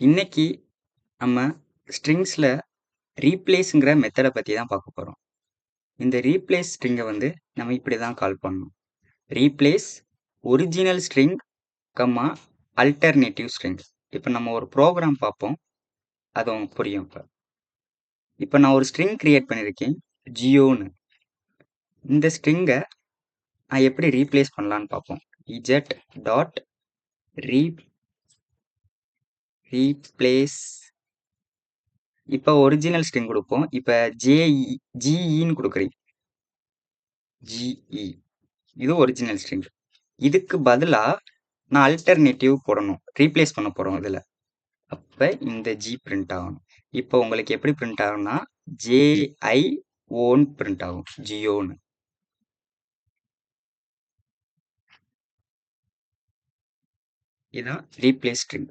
இன்னைக்கு நம்ம ஸ்ட்ரிங்ஸ்ல ரீப்ளேஸ்ங்கிற மெத்தட பத்தி தான் பார்க்க போறோம். இந்த ரீப்ளேஸ் ஸ்ட்ரிங்க நம்ம இப்படி தான் கால் பண்ணணும். Replace original string, alternative string. இப்ப நம்ம ஒரு ப்ரோகிராம் பார்ப்போம். அது உங்களுக்கு புரியும் இப்ப. இப்ப நான் ஒரு ஸ்ட்ரிங் கிரியேட் பண்ணியிருக்கேன். ஜியோன்னு. இந்த ஸ்ட்ரிங்க நான் எப்படி ரீப்ளேஸ் பண்ணலான்னு பார்ப்போம். Z dot replace. இப்ப ஒரிஜினல் ஸ்ட்ரிங் குடுப்போம். இப்ப ஜிஇன்னு குடுக்குறேன். ஜிஇ. இது ஒரிஜினல் ஸ்ட்ரிங். இதுக்கு பதிலா நான் அல்டர்னேட்டிவ் போடணும். ரீப்ளேஸ் பண்ண போறோம் இதுல. அப்ப இந்த ஜி பிரிண்ட் ஆகணும். இப்போ உங்களுக்கு எப்படி பிரிண்ட் ஆகும்னா ஜேஐஓன்னு பிரிண்ட் ஆகும். ஜியோன்னு. இதான் ரீப்ளேஸ் ஸ்ட்ரிங்.